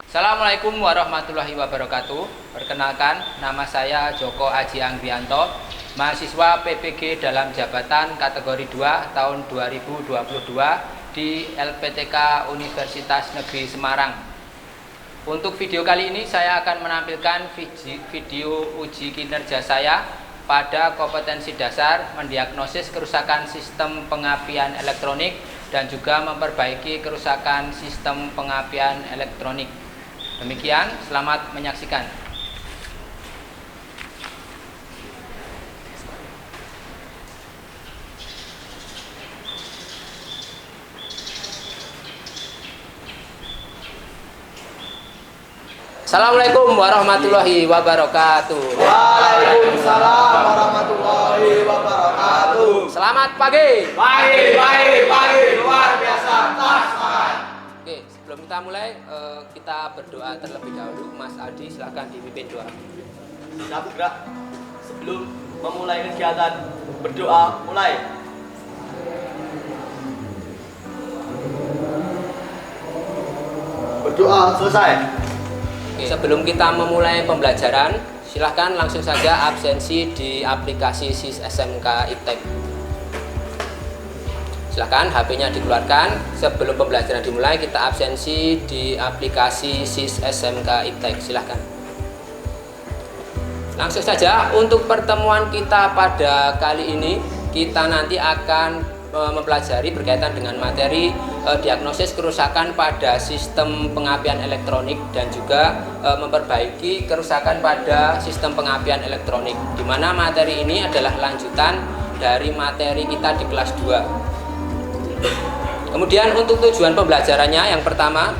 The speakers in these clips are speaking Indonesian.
Assalamualaikum warahmatullahi wabarakatuh. Perkenalkan, nama saya Joko Aji Angrianto, mahasiswa PPG dalam jabatan kategori 2 tahun 2022 di LPTK Universitas Negeri Semarang. Untuk video kali ini saya akan menampilkan video uji kinerja saya pada kompetensi dasar mendiagnosis kerusakan sistem pengapian elektronik dan juga memperbaiki kerusakan sistem pengapian elektronik. Demikian, selamat menyaksikan. Assalamualaikum warahmatullahi wabarakatuh. Waalaikumsalam warahmatullahi wabarakatuh. Selamat pagi. Pagi, luar biasa. Semangat. Oke, sebelum kita mulai, kita berdoa terlebih dahulu. Mas Aldi, silahkan dipimpin doa. Siap gerak. Sebelum memulai kegiatan berdoa, mulai. Berdoa selesai. Oke, sebelum kita memulai pembelajaran, silahkan langsung saja absensi di aplikasi SIS SMK Iptek. Silahkan HP-nya dikeluarkan. Sebelum pembelajaran dimulai, kita absensi di aplikasi SIS SMK Iptek. Silahkan. Langsung saja, untuk pertemuan kita pada kali ini, kita nanti akan mempelajari berkaitan dengan materi diagnosis kerusakan pada sistem pengapian elektronik dan juga memperbaiki kerusakan pada sistem pengapian elektronik, di mana materi ini adalah lanjutan dari materi kita di kelas 2. Kemudian untuk tujuan pembelajarannya, yang pertama,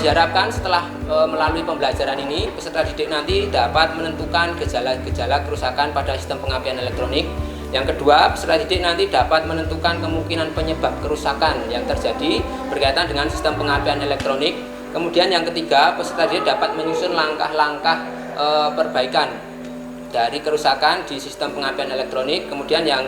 diharapkan setelah melalui pembelajaran ini peserta didik nanti dapat menentukan gejala-gejala kerusakan pada sistem pengapian elektronik. Yang kedua, peserta didik nanti dapat menentukan kemungkinan penyebab kerusakan yang terjadi berkaitan dengan sistem pengapian elektronik. Kemudian yang ketiga, peserta didik dapat menyusun langkah-langkah perbaikan dari kerusakan di sistem pengapian elektronik. Kemudian yang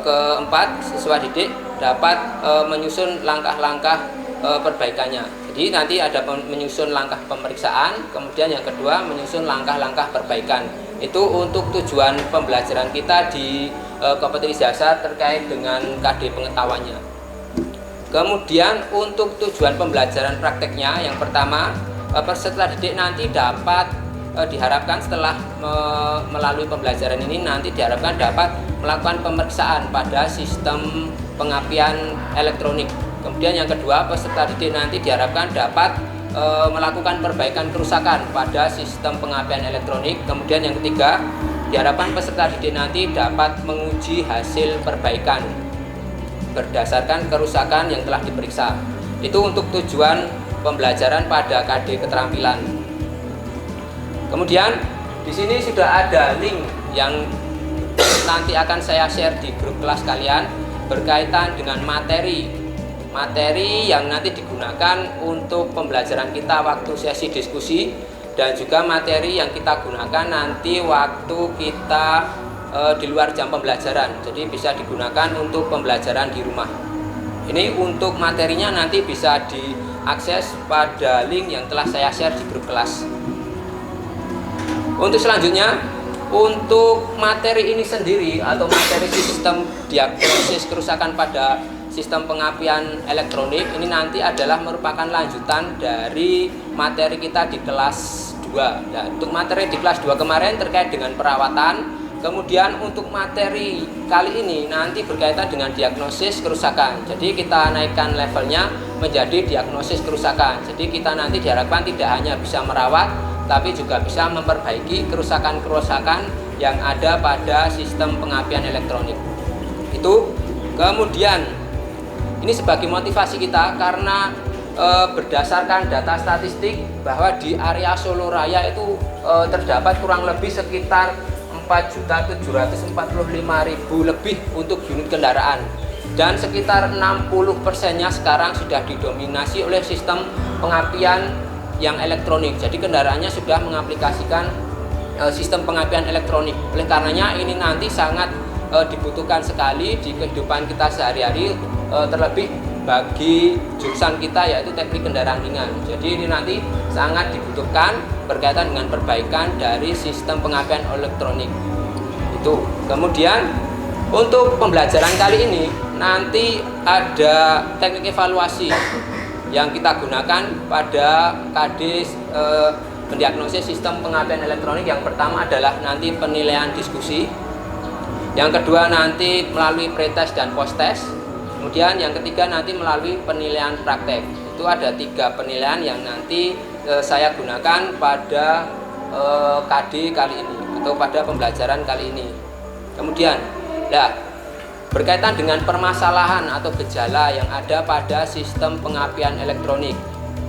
keempat, siswa didik dapat menyusun langkah-langkah perbaikannya. Jadi nanti ada menyusun langkah pemeriksaan, kemudian yang kedua menyusun langkah-langkah perbaikan. Itu untuk tujuan pembelajaran kita di kompetensi dasar terkait dengan KD pengetahuannya. Kemudian untuk tujuan pembelajaran prakteknya, yang pertama, peserta didik nanti dapat diharapkan setelah melalui pembelajaran ini nanti diharapkan dapat melakukan pemeriksaan pada sistem pengapian elektronik. Kemudian yang kedua, peserta didik nanti diharapkan dapat melakukan perbaikan kerusakan pada sistem pengapian elektronik. Kemudian yang ketiga, diharapkan peserta didik nanti dapat menguji hasil perbaikan berdasarkan kerusakan yang telah diperiksa. Itu untuk tujuan pembelajaran pada KD keterampilan. Kemudian di sini sudah ada link yang nanti akan saya share di grup kelas kalian berkaitan dengan materi yang nanti digunakan untuk pembelajaran kita waktu sesi diskusi dan juga materi yang kita gunakan nanti waktu kita di luar jam pembelajaran. Jadi bisa digunakan untuk pembelajaran di rumah. Ini untuk materinya nanti bisa diakses pada link yang telah saya share di grup kelas. Untuk selanjutnya, untuk materi ini sendiri atau materi sistem diagnosis kerusakan pada sistem pengapian elektronik ini nanti adalah merupakan lanjutan dari materi kita di kelas 2. Nah, untuk materi di kelas 2 kemarin terkait dengan perawatan. Kemudian untuk materi kali ini nanti berkaitan dengan diagnosis kerusakan. Jadi kita naikkan levelnya menjadi diagnosis kerusakan. Jadi kita nanti diharapkan tidak hanya bisa merawat, tapi juga bisa memperbaiki kerusakan-kerusakan yang ada pada sistem pengapian elektronik. Itu kemudian ini sebagai motivasi kita karena berdasarkan data statistik bahwa di area Solo Raya itu terdapat kurang lebih sekitar 4.745.000 lebih untuk unit kendaraan, dan sekitar 60%-nya sekarang sudah didominasi oleh sistem pengapian yang elektronik. Jadi kendaraannya sudah mengaplikasikan sistem pengapian elektronik. Oleh karenanya ini nanti sangat dibutuhkan sekali di kehidupan kita sehari-hari, terlebih bagi jurusan kita yaitu teknik kendaraan ringan. Jadi ini nanti sangat dibutuhkan berkaitan dengan perbaikan dari sistem pengapian elektronik. Itu. Kemudian untuk pembelajaran kali ini nanti ada teknik evaluasi yang kita gunakan pada KD mendiagnosis sistem pengapian elektronik. Yang pertama adalah nanti penilaian diskusi. Yang kedua nanti melalui pretest dan post-test. Kemudian yang ketiga nanti melalui penilaian praktek. Itu ada 3 penilaian yang nanti saya gunakan pada KD kali ini atau pada pembelajaran kali ini. Kemudian, berkaitan dengan permasalahan atau gejala yang ada pada sistem pengapian elektronik.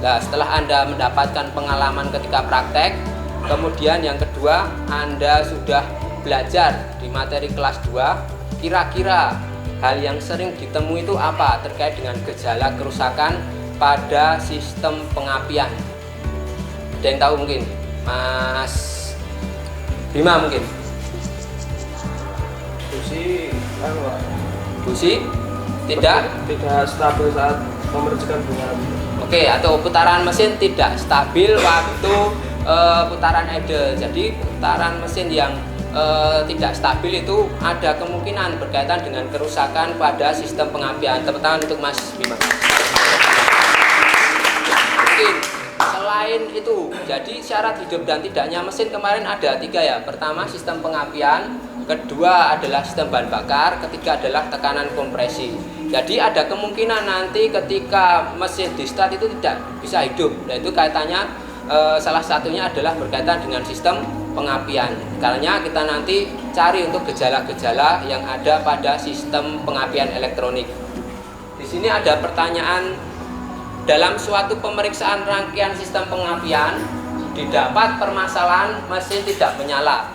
Setelah Anda mendapatkan pengalaman ketika praktek, kemudian yang kedua Anda sudah belajar di materi kelas 2, kira-kira hal yang sering ditemui itu apa terkait dengan gejala kerusakan pada sistem pengapian? Ada yang tahu mungkin? Mas Bima mungkin? Busi tidak stabil saat memercikan bunga. Oke, atau putaran mesin tidak stabil waktu putaran idle. Jadi putaran mesin yang tidak stabil itu ada kemungkinan berkaitan dengan kerusakan pada sistem pengapian. Tepuk tangan untuk Mas Bima. Mungkin selain itu, jadi syarat hidup dan tidaknya mesin kemarin ada 3 ya. Pertama sistem pengapian, kedua adalah sistem bahan bakar, ketiga adalah tekanan kompresi. Jadi ada kemungkinan nanti ketika mesin di start itu tidak bisa hidup. Nah itu kaitannya salah satunya adalah berkaitan dengan sistem pengapian. Karena kita nanti cari untuk gejala-gejala yang ada pada sistem pengapian elektronik. Di sini ada pertanyaan, dalam suatu pemeriksaan rangkaian sistem pengapian didapat permasalahan mesin tidak menyala.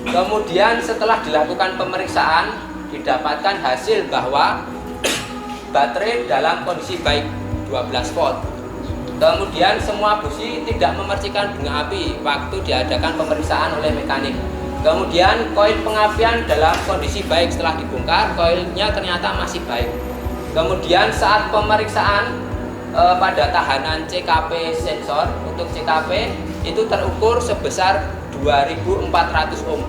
Kemudian setelah dilakukan pemeriksaan didapatkan hasil bahwa baterai dalam kondisi baik 12 volt. Kemudian semua busi tidak memercikan bunga api waktu diadakan pemeriksaan oleh mekanik. Kemudian koil pengapian dalam kondisi baik, setelah dibongkar koilnya ternyata masih baik. Kemudian saat pemeriksaan pada tahanan CKP sensor, untuk CKP itu terukur sebesar 2400 ohm.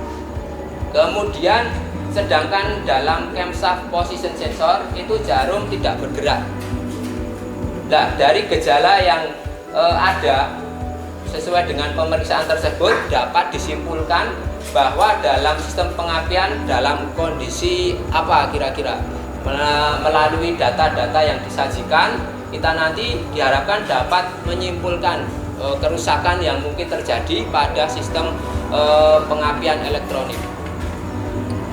Kemudian sedangkan dalam camshaft position sensor itu jarum tidak bergerak. Nah, dari gejala yang ada sesuai dengan pemeriksaan tersebut dapat disimpulkan bahwa dalam sistem pengapian dalam kondisi apa kira-kira. Melalui data-data yang disajikan, kita nanti diharapkan dapat menyimpulkan kerusakan yang mungkin terjadi pada sistem pengapian elektronik.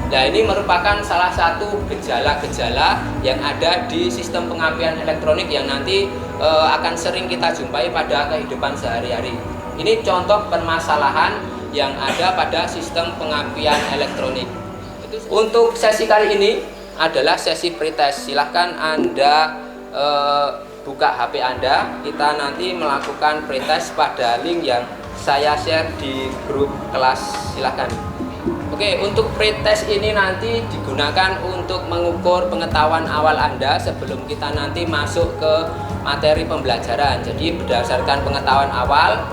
Nah, ini merupakan salah satu gejala-gejala yang ada di sistem pengapian elektronik yang nanti akan sering kita jumpai pada kehidupan sehari-hari. Ini contoh permasalahan yang ada pada sistem pengapian elektronik. Untuk sesi kali ini adalah sesi pretest. Silahkan Anda buka HP Anda. Kita nanti melakukan pretest pada link yang saya share di grup kelas. Silahkan. Oke, untuk pretest ini nanti digunakan untuk mengukur pengetahuan awal Anda sebelum kita nanti masuk ke materi pembelajaran. Jadi berdasarkan pengetahuan awal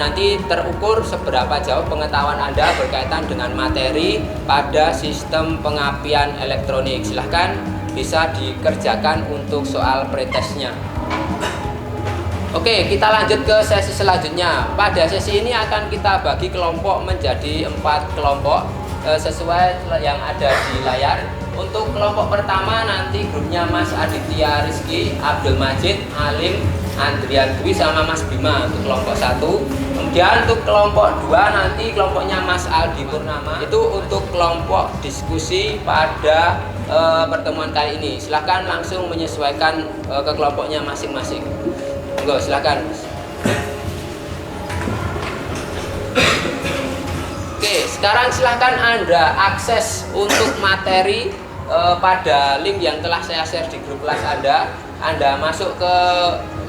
nanti terukur seberapa jauh pengetahuan Anda berkaitan dengan materi pada sistem pengapian elektronik. Silahkan bisa dikerjakan untuk soal pretestnya. Oke, kita lanjut ke sesi selanjutnya. Pada sesi ini akan kita bagi kelompok menjadi 4 kelompok sesuai yang ada di layar. Untuk kelompok pertama nanti grupnya Mas Aditya Rizky, Abdul Majid, Alim, Andrian Dwi sama Mas Bima untuk kelompok 1. Kemudian untuk kelompok 2 nanti kelompoknya Mas Aldi Purnama. Itu untuk kelompok diskusi pada pertemuan kali ini. Silahkan langsung menyesuaikan ke kelompoknya masing-masing. Monggo, silakan. Oke, sekarang silakan Anda akses untuk materi pada link yang telah saya share di grup kelas Anda. Anda masuk ke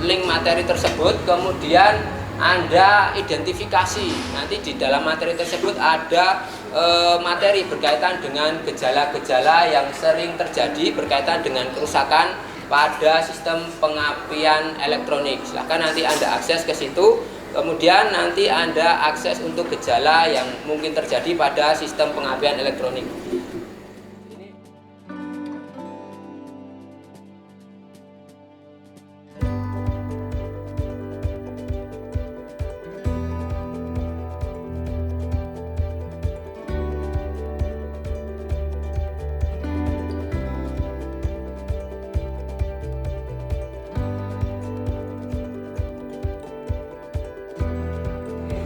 link materi tersebut, kemudian Anda identifikasi. Nanti di dalam materi tersebut ada materi berkaitan dengan gejala-gejala yang sering terjadi berkaitan dengan kerusakan pada sistem pengapian elektronik. Silahkan nanti Anda akses ke situ, kemudian nanti Anda akses untuk gejala yang mungkin terjadi pada sistem pengapian elektronik.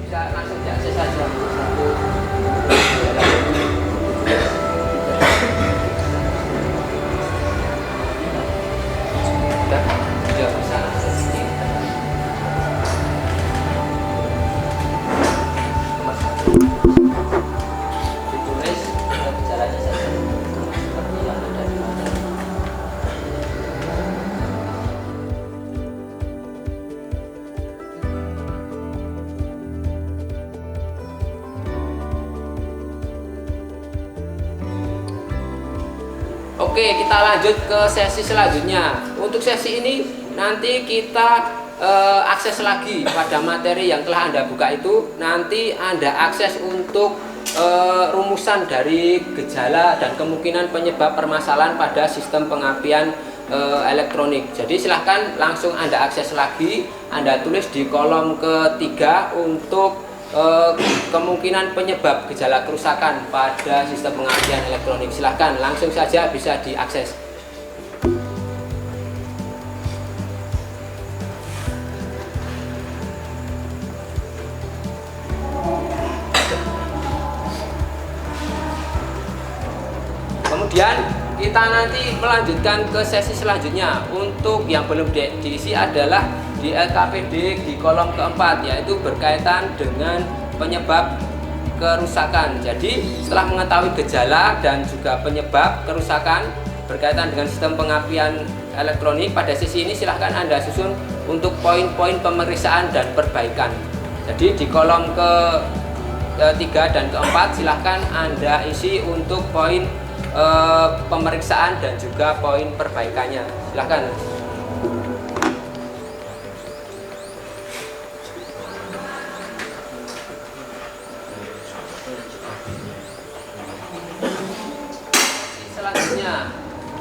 Bisa langsung diakses saja. Sudah bisa akses ini. Nomor 1. Ditulis gejalanya saja. Seperti yang ada di mana. Oke, kita lanjut ke sesi selanjutnya. Untuk sesi ini nanti kita akses lagi pada materi yang telah Anda buka itu. Nanti Anda akses untuk rumusan dari gejala dan kemungkinan penyebab permasalahan pada sistem pengapian elektronik. Jadi silahkan langsung Anda akses lagi. Anda tulis di kolom ketiga untuk kemungkinan penyebab gejala kerusakan pada sistem pengapian elektronik. Silahkan langsung saja bisa diakses. Kemudian kita nanti melanjutkan ke sesi selanjutnya. Untuk yang belum diisi adalah di LKPD di kolom keempat, yaitu berkaitan dengan penyebab kerusakan. Jadi setelah mengetahui gejala dan juga penyebab kerusakan berkaitan dengan sistem pengapian elektronik, pada sesi ini silahkan Anda susun untuk poin-poin pemeriksaan dan perbaikan. Jadi di kolom ketiga dan keempat silahkan Anda isi untuk poin pemeriksaan dan juga poin perbaikannya. Silahkan. Selanjutnya,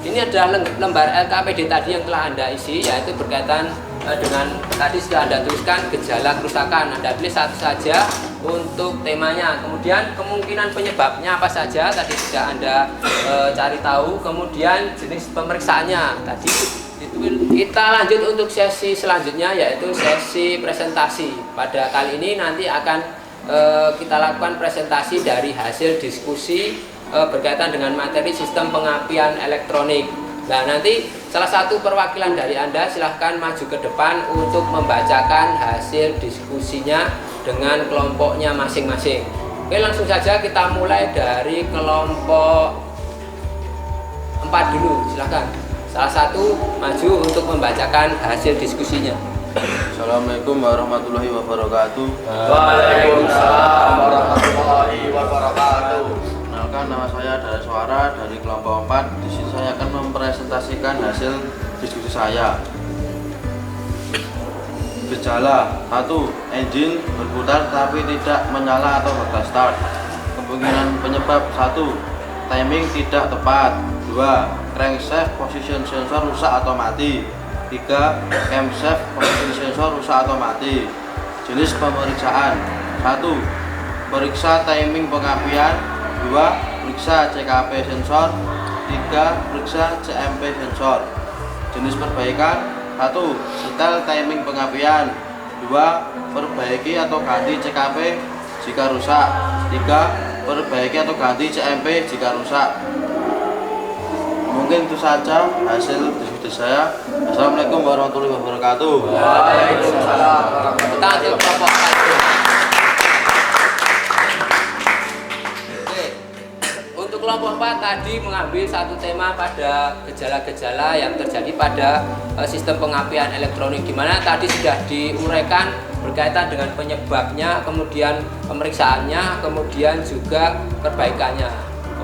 ini adalah lembar LKPD tadi yang telah Anda isi, yaitu berkaitan dengan tadi sudah Anda tuliskan gejala kerusakan. Anda pilih satu saja untuk temanya. Kemudian kemungkinan penyebabnya apa saja tadi sudah Anda cari tahu. Kemudian jenis pemeriksaannya tadi itu. Kita lanjut untuk sesi selanjutnya, yaitu sesi presentasi. Pada kali ini nanti akan kita lakukan presentasi dari hasil diskusi berkaitan dengan materi sistem pengapian elektronik. Nah, nanti salah satu perwakilan dari Anda silahkan maju ke depan untuk membacakan hasil diskusinya dengan kelompoknya masing-masing. Oke, langsung saja kita mulai dari kelompok 4 dulu. Silahkan salah satu maju untuk membacakan hasil diskusinya. Assalamualaikum warahmatullahi wabarakatuh. Waalaikumsalam warahmatullahi wabarakatuh. Kenalkan, nama saya Dara Suara dari kelompok 4. Di sini saya akan mempresentasikan hasil diskusi saya. Gejala 1. Engine berputar tapi tidak menyala atau gagal start. Kemungkinan penyebab 1. Timing tidak tepat. 2. Crankshaft position sensor rusak atau mati. 3. Camshaft position sensor rusak atau mati. Jenis pemeriksaan 1. Periksa timing pengapian. 2. Periksa CKP sensor. 3. Periksa CMP sensor. Jenis perbaikan 1. Setel timing pengapian. 2. Perbaiki atau ganti CKP jika rusak. 3. Perbaiki atau ganti CMP jika rusak. Mungkin itu saja hasil diskusi saya. Assalamualaikum warahmatullahi wabarakatuh. Waalaikumsalam warahmatullahi wabarakatuh. Untuk kelompok 4 tadi mengambil satu tema pada gejala-gejala yang terjadi pada sistem pengapian elektronik, di mana tadi sudah diuraikan berkaitan dengan penyebabnya, kemudian pemeriksaannya, kemudian juga perbaikannya.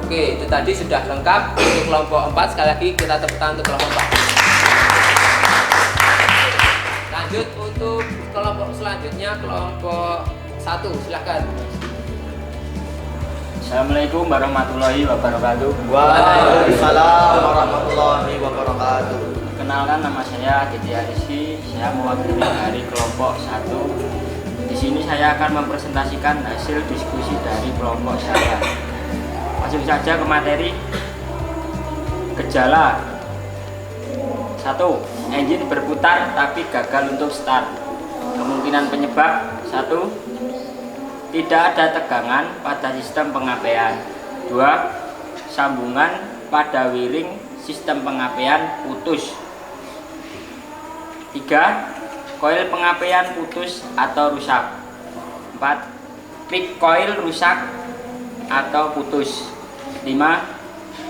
Oke, itu tadi sudah lengkap untuk kelompok 4. Sekali lagi kita tepuk tangan untuk kelompok 4. Lanjut untuk kelompok selanjutnya, kelompok 1, silakan. Assalamualaikum warahmatullahi wabarakatuh. Waalaikumsalam warahmatullahi wabarakatuh. Kenalkan, nama saya Didi Ariski. Saya mewakili dari kelompok 1. Di sini saya akan mempresentasikan hasil diskusi dari kelompok saya. Langsung saja ke materi. Gejala 1. Engine berputar tapi gagal untuk start. Kemungkinan penyebab 1. Tidak ada tegangan pada sistem pengapaian. 2. Sambungan pada wiring sistem pengapaian putus. 3. Koil pengapaian putus atau rusak. 4. Pick coil rusak atau putus. 5.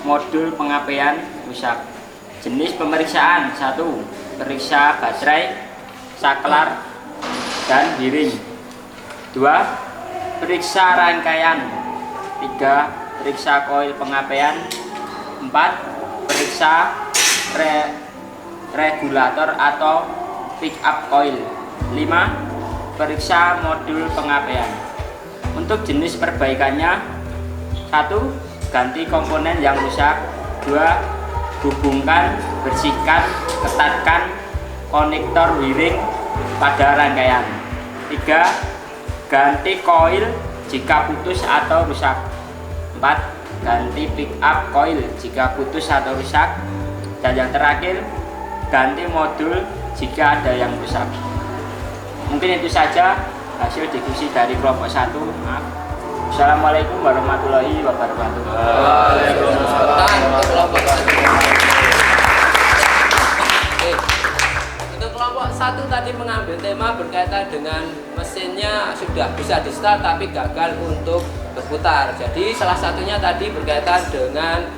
Modul pengapaian rusak. Jenis pemeriksaan 1. Periksa baterai, saklar, dan wiring. 2. Periksa rangkaian. 3. Periksa koil pengapaian. 4. Periksa regulator atau pick up coil. 5. Periksa modul pengapaian. Untuk jenis perbaikannya: 1. Ganti komponen yang rusak. 2. Hubungkan, bersihkan, ketatkan konektor wiring pada rangkaian. 3. Ganti koil jika putus atau rusak. 4. Ganti pick up coil jika putus atau rusak. Dan yang terakhir, ganti modul jika ada yang rusak. Mungkin itu saja hasil diskusi dari kelompok 1. Maaf. Assalamualaikum warahmatullahi wabarakatuh. Waalaikumsalam Kelompok warahmatullahi 1. Untuk kelompok 1 tadi mengambil tema berkaitan dengan mesinnya sudah bisa di start tapi gagal untuk berputar. Jadi salah satunya tadi berkaitan dengan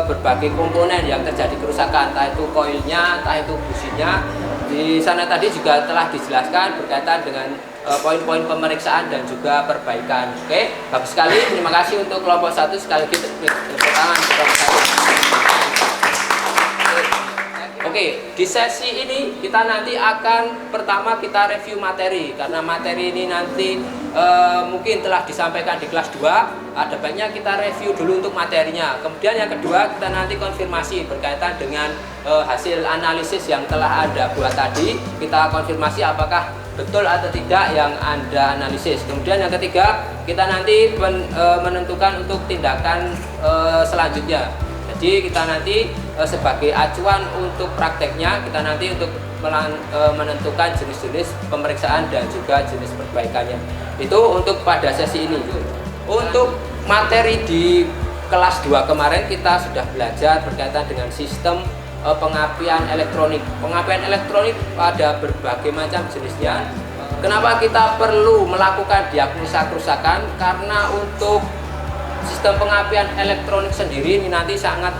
berbagai komponen yang terjadi kerusakan, entah itu koilnya, entah itu businya. Di sana tadi juga telah dijelaskan berkaitan dengan poin-poin pemeriksaan dan juga perbaikan. Oke, bagus sekali. Terima kasih untuk kelompok 1. Sekali lagi tepuk tangan untuk kelompok 1. Oke, di sesi ini kita nanti akan pertama kita review materi, karena materi ini nanti mungkin telah disampaikan di kelas 2. Ada baiknya kita review dulu untuk materinya. Kemudian yang kedua, kita nanti konfirmasi berkaitan dengan hasil analisis yang telah Anda buat tadi. Kita konfirmasi apakah betul atau tidak yang Anda analisis. Kemudian yang ketiga, kita nanti menentukan untuk tindakan selanjutnya. Jadi kita nanti sebagai acuan untuk prakteknya, kita nanti untuk menentukan jenis-jenis pemeriksaan dan juga jenis perbaikannya. Itu untuk pada sesi ini. Untuk materi di kelas 2 kemarin kita sudah belajar berkaitan dengan sistem pengapian elektronik. Pengapian elektronik pada berbagai macam jenisnya. Kenapa kita perlu melakukan diagnosa kerusakan? Karena untuk sistem pengapian elektronik sendiri ini nanti sangat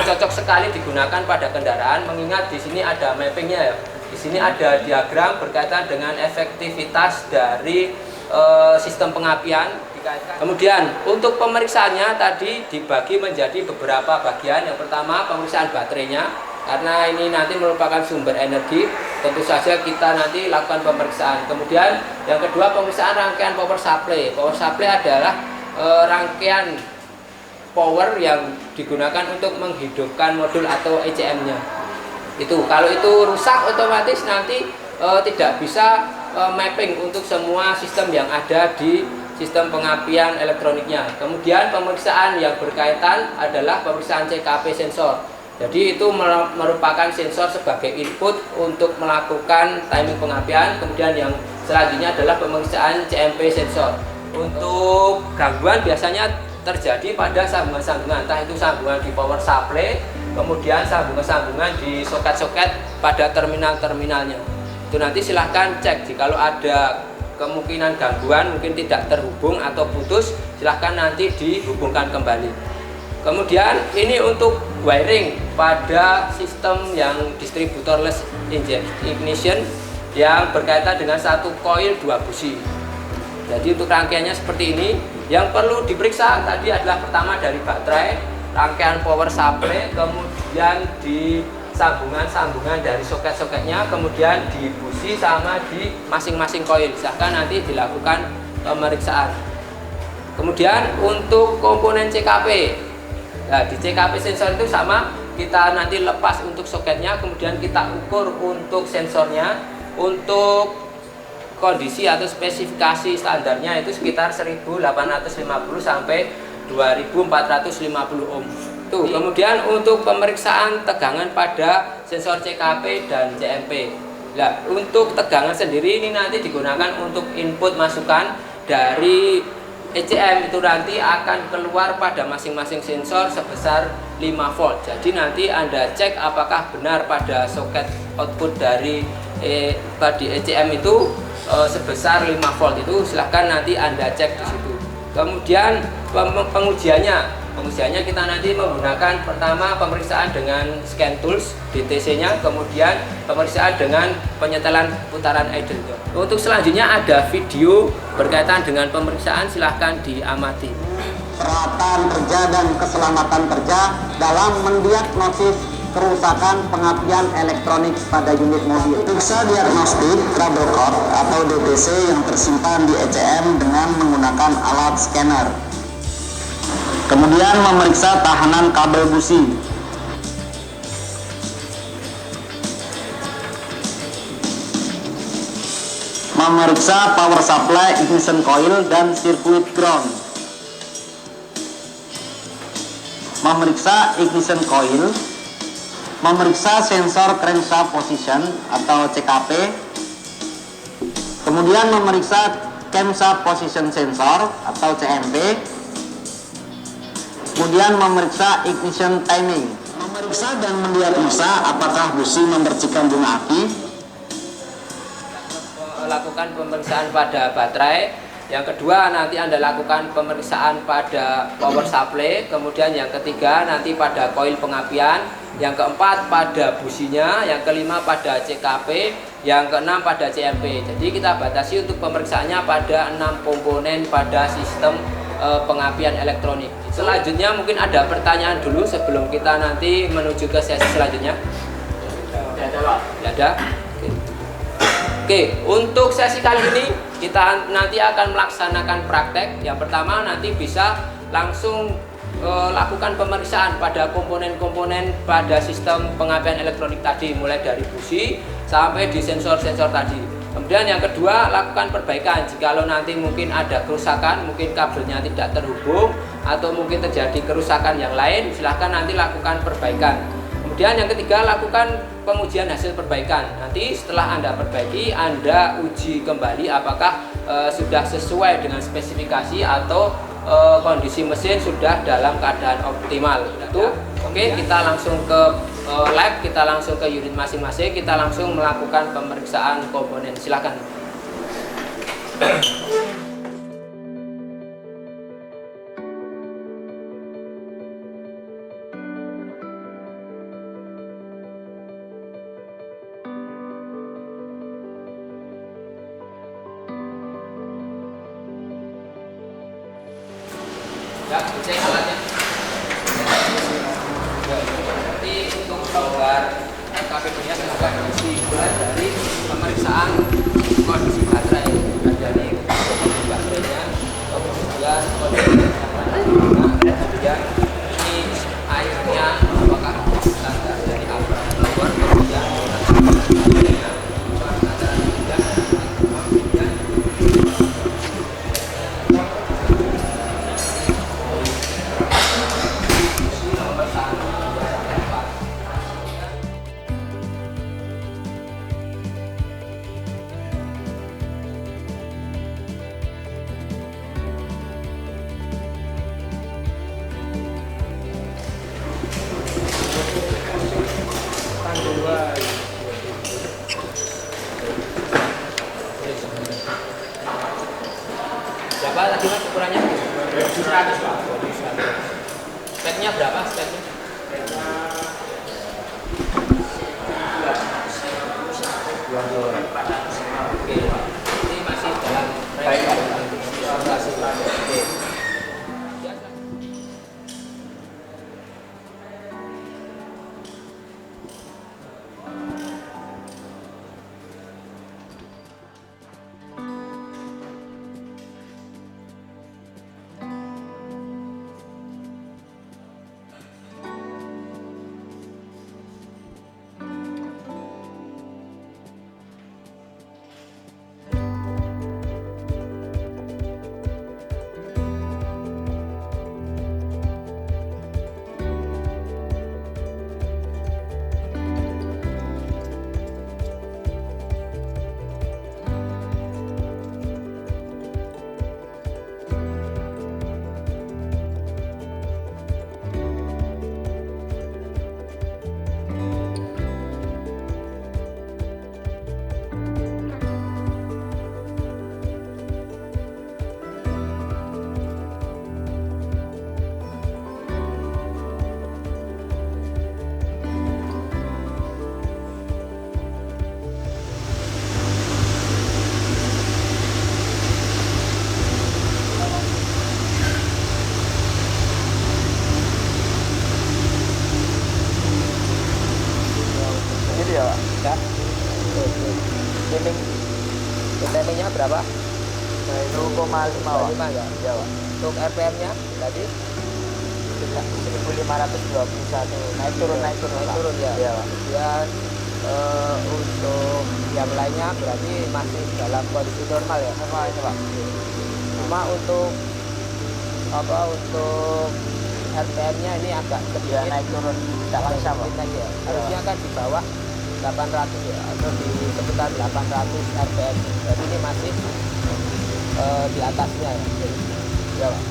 cocok sekali digunakan pada kendaraan, mengingat di sini ada mappingnya ya. Di sini ada diagram berkaitan dengan efektivitas dari sistem pengapian. Kemudian untuk pemeriksaannya tadi dibagi menjadi beberapa bagian. Yang pertama pemeriksaan baterainya, karena ini nanti merupakan sumber energi, tentu saja kita nanti lakukan pemeriksaan. Kemudian yang kedua pemeriksaan rangkaian power supply. Power supply adalah rangkaian power yang digunakan untuk menghidupkan modul atau ECM-nya. Itu kalau itu rusak otomatis nanti tidak bisa mapping untuk semua sistem yang ada di sistem pengapian elektroniknya. Kemudian pemeriksaan yang berkaitan adalah pemeriksaan CKP sensor. Jadi itu merupakan sensor sebagai input untuk melakukan timing pengapian. Kemudian yang selanjutnya adalah pemeriksaan CMP sensor. Untuk gangguan biasanya terjadi pada sambungan-sambungan, entah itu sambungan di power supply, kemudian sambungan-sambungan di soket-soket pada terminal-terminalnya. Itu nanti silahkan cek, jikalau ada kemungkinan gangguan mungkin tidak terhubung atau putus, silahkan nanti dihubungkan kembali. Kemudian ini untuk wiring pada sistem yang distributorless ignition yang berkaitan dengan satu koil 2 busi. Jadi untuk rangkaiannya seperti ini. Yang perlu diperiksa tadi adalah pertama dari baterai, rangkaian power supply, kemudian di sambungan dari soket-soketnya, kemudian di busi sama di masing-masing koil. Silahkan nanti dilakukan pemeriksaan. Kemudian untuk komponen CKP, nah di CKP sensor itu sama, kita nanti lepas untuk soketnya, kemudian kita ukur untuk sensornya. Untuk kondisi atau spesifikasi standarnya itu sekitar 1850 sampai 2450 ohm. Tuh, kemudian untuk pemeriksaan tegangan pada sensor CKP dan CMP. Nah, untuk tegangan sendiri ini nanti digunakan untuk input masukan dari ECM, itu nanti akan keluar pada masing-masing sensor sebesar 5 volt. Jadi nanti Anda cek apakah benar pada soket output dari tadi ECM itu sebesar 5 volt itu, silahkan nanti Anda cek di situ. Kemudian pengujiannya kita nanti menggunakan pertama pemeriksaan dengan scan tools DTC-nya, kemudian pemeriksaan dengan penyetelan putaran idle. Untuk selanjutnya ada video berkaitan dengan pemeriksaan, silahkan diamati. Peralatan kerja dan keselamatan kerja dalam mendiagnosis kerusakan pengapian elektronik pada unit mobil. Periksa diagnostik trouble code atau DTC yang tersimpan di ECM dengan menggunakan alat scanner. Kemudian memeriksa tahanan kabel busi. Memeriksa power supply, ignition coil, dan sirkuit ground. Memeriksa ignition coil. Memeriksa sensor crankshaft position atau CKP. Kemudian memeriksa camshaft position sensor atau CMP. Kemudian memeriksa ignition timing. Memeriksa dan mendiagnosa apakah busi memercikan bunga api. Lakukan pemeriksaan pada baterai. Yang kedua nanti Anda lakukan pemeriksaan pada power supply. Kemudian yang ketiga nanti pada koil pengapian. Yang keempat pada businya. Yang kelima pada CKP. Yang keenam pada CMP. Jadi kita batasi untuk pemeriksaannya pada 6 komponen pada sistem pengapian elektronik. Selanjutnya mungkin ada pertanyaan dulu sebelum kita nanti menuju ke sesi selanjutnya. Ada? Oke, untuk sesi kali ini kita nanti akan melaksanakan praktek. Yang pertama nanti bisa langsung lakukan pemeriksaan pada komponen-komponen pada sistem pengapian elektronik tadi, mulai dari busi sampai di sensor-sensor tadi. Kemudian yang kedua, lakukan perbaikan. Jikalau nanti mungkin ada kerusakan, mungkin kabelnya tidak terhubung atau mungkin terjadi kerusakan yang lain, silahkan nanti lakukan perbaikan. Kemudian yang ketiga, lakukan pengujian hasil perbaikan. Nanti setelah Anda perbaiki, Anda uji kembali apakah sudah sesuai dengan spesifikasi atau kondisi mesin sudah dalam keadaan optimal. Itu oke, kita langsung ke lab, kita langsung ke unit masing-masing, kita langsung melakukan pemeriksaan komponen. Silakan. Ya, cek alatnya. Nanti untuk gambar KPB-nya semoga diisi dari pemeriksaan kondisi baterai, dari kondisi baterainya, kemudian kondisi kemudian ini airnya apakah standar dari keluar, kemudian berapa tadi mas ukurannya? 100 Pak. Speknya berapa speknya? Oke, ini masih dalam range. Oke. Ya. Timingnya berapa? 0,5 ya. Ya, Pak. Untuk RPM-nya tadi 1521 naik turun naik turun ya. Iya, Pak. Kemudian untuk yang lainnya berarti masih dalam kondisi normal ya. Normal ini, Pak. Cuma untuk RPM-nya ini agak sedikit naik turun tidak langsung, Pak. ya. Harusnya kan di bawah 800 ya, atau di sekitar 800 RPM. Jadi ini masih di atasnya ya. Jadi, ya, Pak.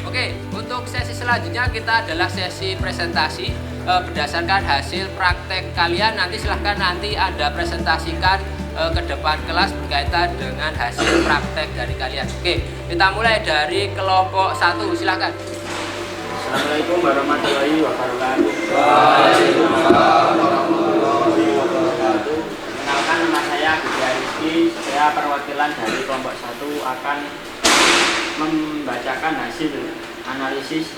Oke, untuk sesi selanjutnya kita adalah sesi presentasi berdasarkan hasil praktek kalian. Nanti silahkan nanti Anda presentasikan ke depan kelas berkaitan dengan hasil praktek dari kalian. Oke, kita mulai dari kelompok 1, silahkan. Assalamualaikum warahmatullahi wabarakatuh. Waalaikumsalam warahmatullahi wabarakatuh. Kenalkan, nama saya Budi Rizky. Saya perwakilan dari kelompok 1 akan membacakan hasil analisis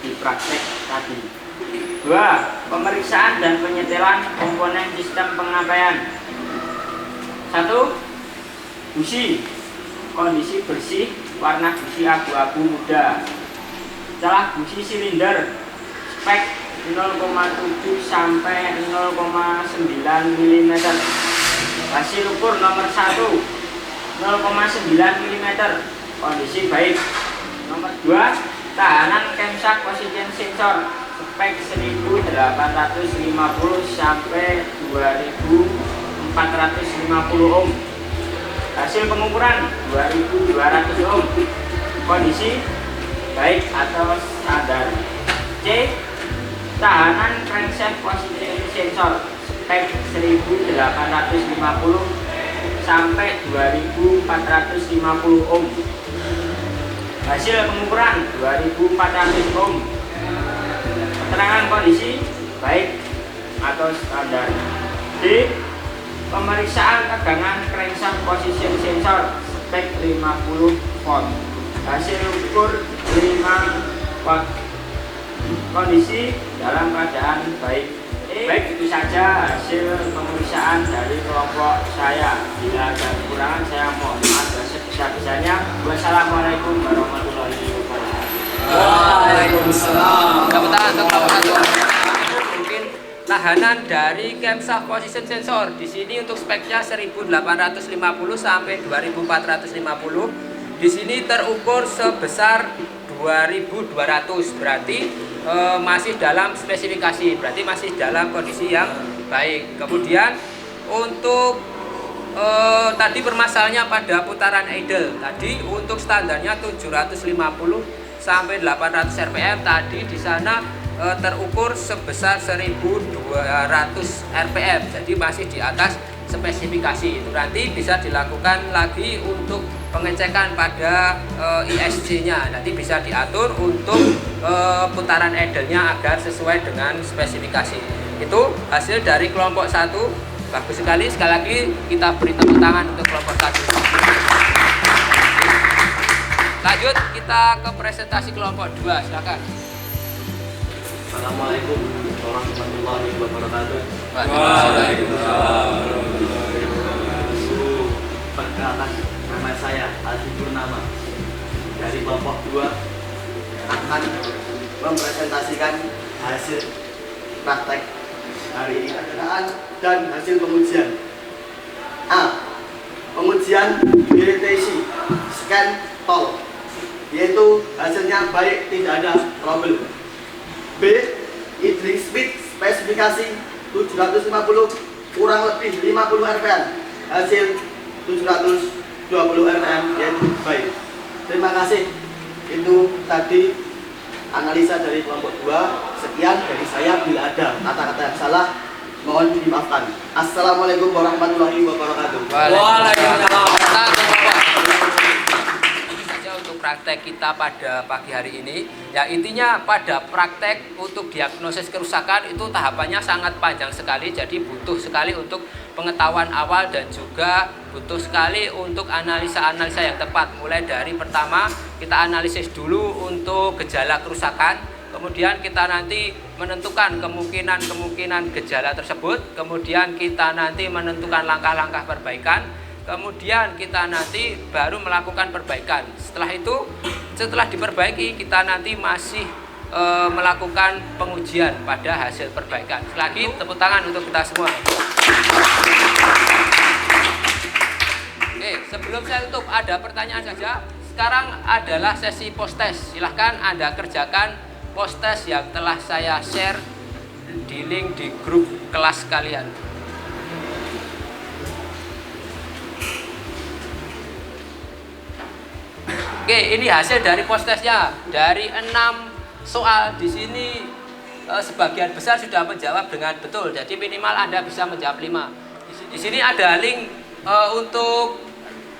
di praktek tadi. 2. Pemeriksaan dan penyetelan komponen sistem pengapaian. 1. Busi. Kondisi bersih, warna busi abu-abu muda. Celah busi silinder, spek 0,7 sampai 0,9 mm. Hasil ukur nomor 1, 0,9 mm. Kondisi baik. Nomor 2, tahanan camshaft position sensor, spek 1850 sampai 2450 ohm. Hasil pengukuran 2200 ohm. Kondisi baik atau standar. C. Tahanan crankshaft position sensor, spek 1850 sampai 2450 ohm. Hasil pengukuran 2400 ohm. Keterangan kondisi baik atau standar. D. Pemeriksaan tegangan crankshaft position sensor, spek 50 volt. Hasil ukur 5 watt. Kondisi dalam keadaan baik. Baik, itu saja hasil pemeriksaan dari kelompok saya. Bila ada kekurangan saya mohon maaf sebesar-besarnya. Wassalamualaikum warahmatullahi wabarakatuh. Waalaikumsalam. Tepuk tangan untuk kelompok 1. Mungkin tahanan dari camshaft position sensor di sini untuk speknya 1850 sampai 2450. Di sini terukur sebesar 2200, berarti masih dalam spesifikasi, berarti masih dalam kondisi yang baik. Kemudian untuk tadi permasalahannya pada putaran idle. Tadi untuk standarnya 750 sampai 800 rpm. Tadi di sana terukur sebesar 1200 rpm. Jadi masih di atas spesifikasi. Itu nanti bisa dilakukan lagi untuk pengecekan pada ISC-nya. Nanti bisa diatur untuk putaran idle-nya agar sesuai dengan spesifikasi. Itu hasil dari kelompok 1. Bagus sekali. Sekali lagi kita beri tepuk tangan untuk kelompok 1. Lanjut kita ke presentasi kelompok 2. Silakan. Assalamualaikum warahmatullahi wabarakatuh. Waalaikumsalam. Perkenalkan, nama saya Aldi Purnama dari kelompok 2 akan mempresentasikan hasil praktek hari ini dan hasil pengujian. A. Pengujian irritasi scan tol, yaitu hasilnya baik, tidak ada trouble. B. Idling speed spesifikasi 750 kurang lebih 50 rpm, hasil 720 rpm, yaitu baik. Terima kasih. Itu tadi analisa dari kelompok 2. Sekian dari saya. Bila ada kata-kata yang salah mohon dimaafkan. Assalamualaikum warahmatullahi wabarakatuh. Waalaikumsalam. Ini saja untuk praktek kita pada pagi hari ini. Ya, intinya pada praktek untuk diagnosis kerusakan itu tahapannya sangat panjang sekali, jadi butuh sekali untuk pengetahuan awal dan juga butuh sekali untuk analisa-analisa yang tepat. Mulai dari pertama kita analisis dulu untuk gejala kerusakan, kemudian kita nanti menentukan kemungkinan gejala tersebut, kemudian kita nanti menentukan langkah-langkah perbaikan, kemudian kita nanti baru melakukan perbaikan. Setelah itu, setelah diperbaiki, kita nanti masih melakukan pengujian pada hasil perbaikan. Sekali lagi tepuk tangan untuk kita semua. Oke, sebelum saya tutup ada pertanyaan saja. Sekarang adalah sesi post test. Silahkan Anda kerjakan post test yang telah saya share di link di grup kelas kalian. Oke, ini hasil dari post testnya. Dari 6 soal di sini sebagian besar sudah menjawab dengan betul. Jadi minimal Anda bisa menjawab 5. Di sini ada link untuk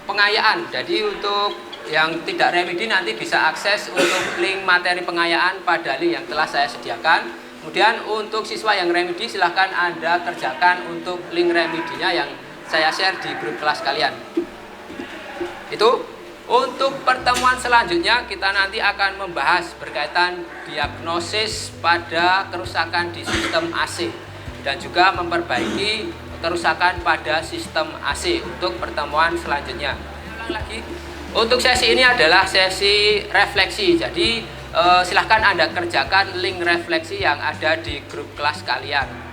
pengayaan. Jadi untuk yang tidak remedi nanti bisa akses untuk link materi pengayaan pada link yang telah saya sediakan. Kemudian untuk siswa yang remedi silahkan Anda kerjakan untuk link remedinya yang saya share di grup kelas kalian. Itu. Untuk pertemuan selanjutnya kita nanti akan membahas berkaitan diagnosis pada kerusakan di sistem AC dan juga memperbaiki kerusakan pada sistem AC untuk pertemuan selanjutnya. Ulang lagi. Untuk sesi ini adalah sesi refleksi. Jadi silahkan Anda kerjakan link refleksi yang ada di grup kelas kalian.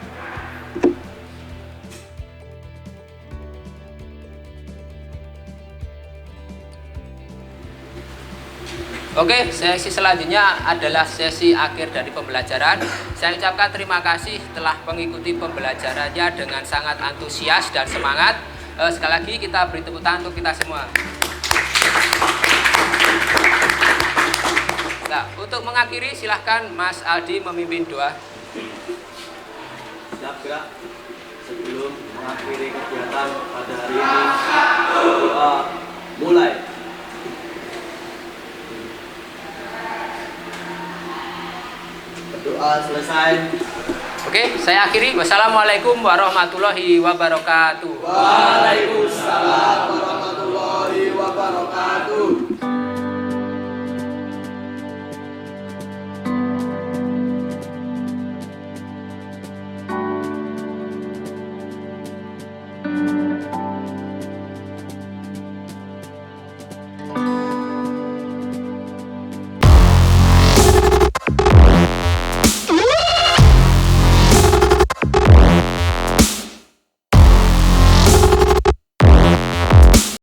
Oke, sesi selanjutnya adalah sesi akhir dari pembelajaran. Saya ucapkan terima kasih telah mengikuti pembelajarannya dengan sangat antusias dan semangat. Sekali lagi kita beri tepuk tangan untuk kita semua. Nah, untuk mengakhiri silahkan Mas Aldi memimpin doa. Siap gerak. Sebelum mengakhiri kegiatan pada hari ini, doa mulai. Doa selesai. Oke, saya akhiri. Wassalamualaikum warahmatullahi wabarakatuh. Waalaikumsalam warahmatullahi wabarakatuh.